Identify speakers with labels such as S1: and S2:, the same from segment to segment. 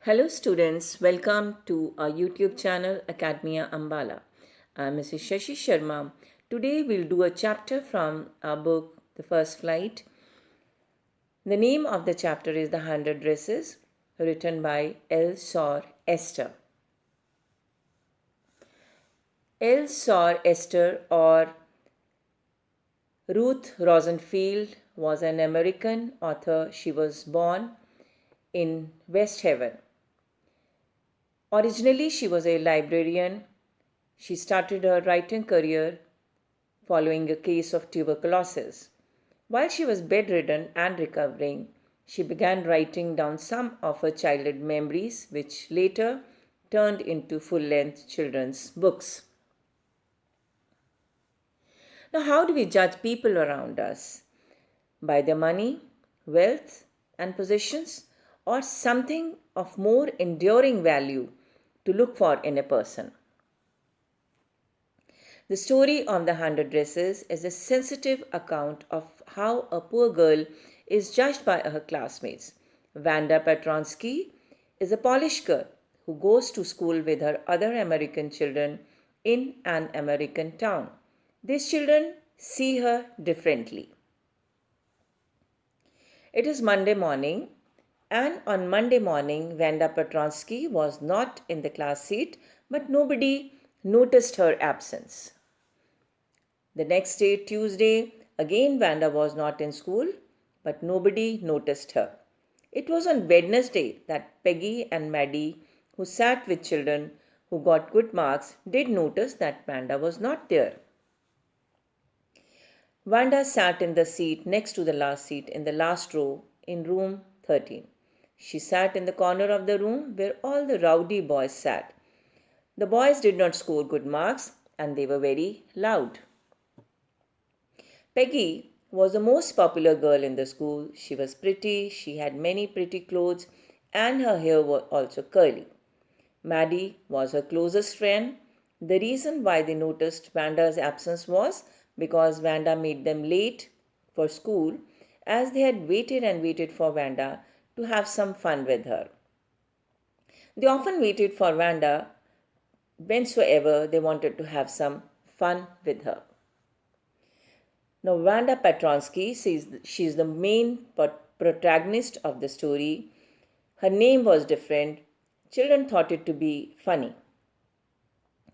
S1: Hello, students. Welcome to our YouTube channel, Academia Ambala. I'm Mrs. Shashi Sharma. Today, we'll do a chapter from our book, The First Flight. The name of the chapter is The 100 Dresses, written by L. Sor Esther. L. Sor Esther, or Ruth Rosenfield, was an American author. She was born in West Haven. Originally, she was a librarian. She started her writing career following a case of tuberculosis. While she was bedridden and recovering, she began writing down some of her childhood memories, which later turned into full length children's books. Now, how do we judge people around us? By their money, wealth, and possessions, or something of more enduring value to look for in a person? The story of the 100 Dresses is a sensitive account of how a poor girl is judged by her classmates. Vanda Petronsky is a Polish girl who goes to school with her other American children in an American town. These children see her differently. It is Monday morning, and on Monday morning, Vanda Petronsky was not in the class seat, but nobody noticed her absence. The next day, Tuesday, again Vanda was not in school, but nobody noticed her. It was on Wednesday that Peggy and Maddie, who sat with children who got good marks, did notice that Vanda was not there. Vanda sat in the seat next to the last seat in the last row in room 13. She sat in the corner of the room where all the rowdy boys sat. The boys did not score good marks and they were very loud. Peggy was the most popular girl in the school. She was pretty, she had many pretty clothes, and her hair was also curly. Maddie was her closest friend. The reason why they noticed Vanda's absence was because Vanda made them late for school, as they had waited and waited for Vanda to have some fun with her. They often waited for Vanda whensoever they wanted to have some fun with her. Now, Vanda Petronsky, she's the main protagonist of the story. Her name was different. Children thought it to be funny.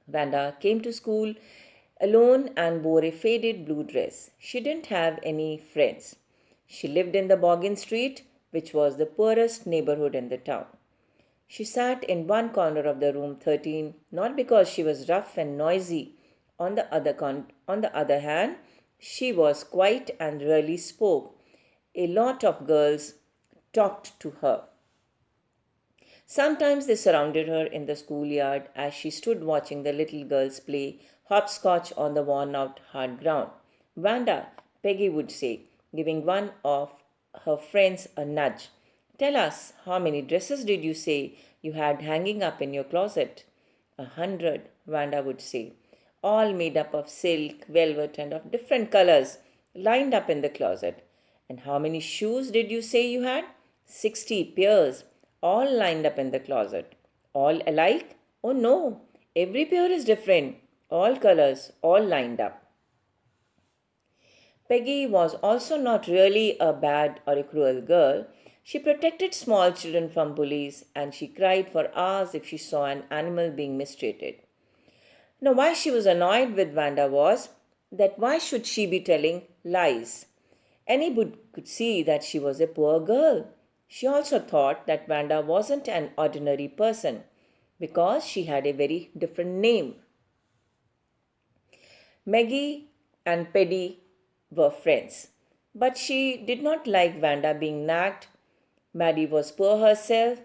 S1: Vanda came to school alone and wore a faded blue dress. She didn't have any friends. She lived in the Boggin Street, which was the poorest neighborhood in the town. She sat in one corner of the room 13, not because she was rough and noisy. On the other hand, she was quiet and rarely spoke. A lot of girls talked to her. Sometimes they surrounded her in the schoolyard as she stood watching the little girls play hopscotch on the worn out hard ground. Vanda, Peggy would say, giving one of her friends a nudge. Tell us, how many dresses did you say you had hanging up in your closet? 100, Vanda would say, all made up of silk, velvet, and of different colors, lined up in the closet. And how many shoes did you say you had? 60 pairs, all lined up in the closet. All alike? Oh no, every pair is different, all colors, all lined up. Peggy was also not really a bad or a cruel girl. She protected small children from bullies and she cried for hours if she saw an animal being mistreated. Now, why she was annoyed with Vanda was that why should she be telling lies? Anybody could see that she was a poor girl. She also thought that Vanda wasn't an ordinary person because she had a very different name. Maggie and Paddy were friends, but she did not like Vanda being nagged. Maddie was poor herself.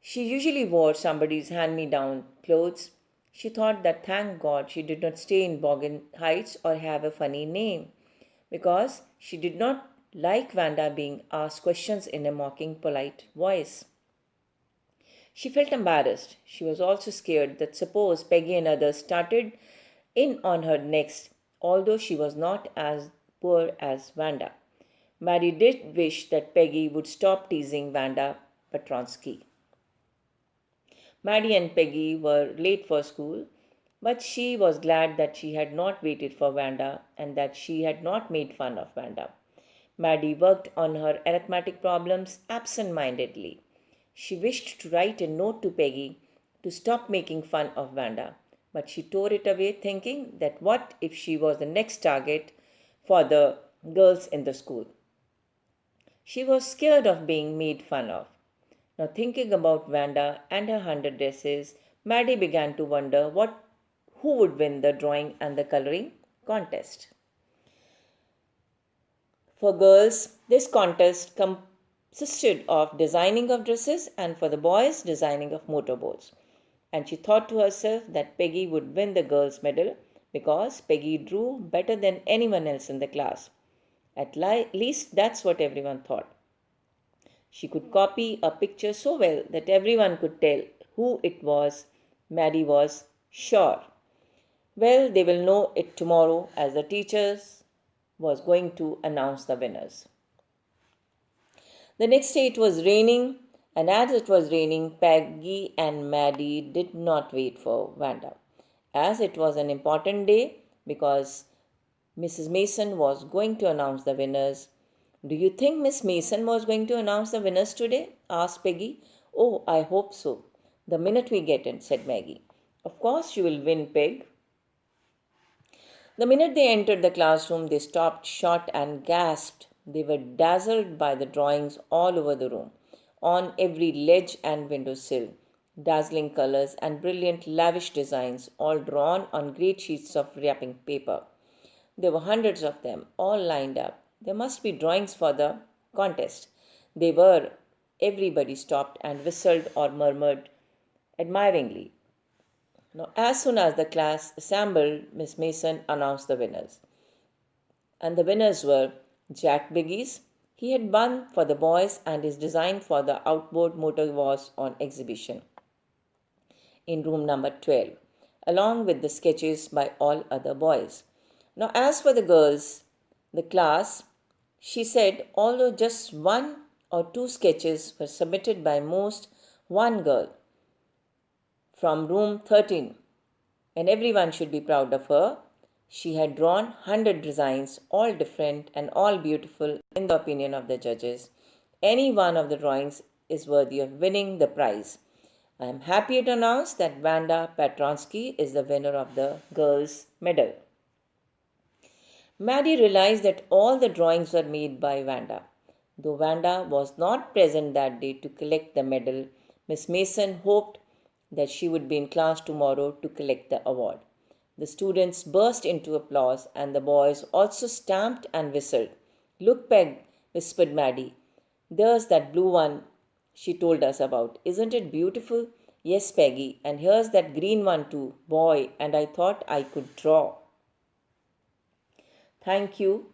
S1: She usually wore somebody's hand me down clothes. She thought that thank God she did not stay in Boggin Heights or have a funny name because she did not like Vanda being asked questions in a mocking, polite voice. She felt embarrassed. She was also scared that suppose Peggy and others started in on her next, although she was not as poor as Vanda. Mary did wish that Peggy would stop teasing Vanda Petronsky. Maddie and Peggy were late for school, but she was glad that she had not waited for Vanda and that she had not made fun of Vanda. Maddie worked on her arithmetic problems absent mindedly. She wished to write a note to Peggy to stop making fun of Vanda, but she tore it away thinking that what if she was the next target for the girls in the school? She was scared of being made fun of. Now, thinking about Vanda and her 100 dresses, Maddie began to wonder who would win the drawing and the coloring contest. For girls, this contest consisted of designing of dresses, and for the boys, designing of motorboats. And she thought to herself that Peggy would win the girls' medal because Peggy drew better than anyone else in the class. At least that's what everyone thought. She could copy a picture so well that everyone could tell who it was. Maddie was sure. Well, they will know it tomorrow as the teachers was going to announce the winners. The next day it was raining, and as it was raining, Peggy and Maddie did not wait for Vanda. As it was an important day because Mrs. Mason was going to announce the winners. Do you think Miss Mason was going to announce the winners today? Asked Peggy. Oh, I hope so. The minute we get in, said Maggie. Of course you will win, Peg. The minute they entered the classroom, they stopped short and gasped. They were dazzled by the drawings all over the room, on every ledge and window sill. Dazzling colors and brilliant, lavish designs, all drawn on great sheets of wrapping paper. There were hundreds of them, all lined up. There must be drawings for the contest. They were. Everybody stopped and whistled or murmured admiringly. Now, as soon as the class assembled, Miss Mason announced the winners. And the winners were Jack Biggies. He had won for the boys, and his design for the outboard motor was on exhibition in room number 12, along with the sketches by all other boys. Now, as for the girls, the class, she said, although just one or two sketches were submitted by most, one girl from room 13, and everyone should be proud of her. She had drawn 100 designs, all different and all beautiful in the opinion of the judges. Any one of the drawings is worthy of winning the prize. I am happy to announce that Vanda Petronsky is the winner of the girls' medal. Maddie realized that all the drawings were made by Vanda. Though Vanda was not present that day to collect the medal, Miss Mason hoped that she would be in class tomorrow to collect the award. The students burst into applause, and the boys also stamped and whistled. Look, Peg, whispered Maddie. There's that blue one she told us about. Isn't it beautiful? Yes, Peggy, and here's that green one too. Boy, and I thought I could draw. Thank you.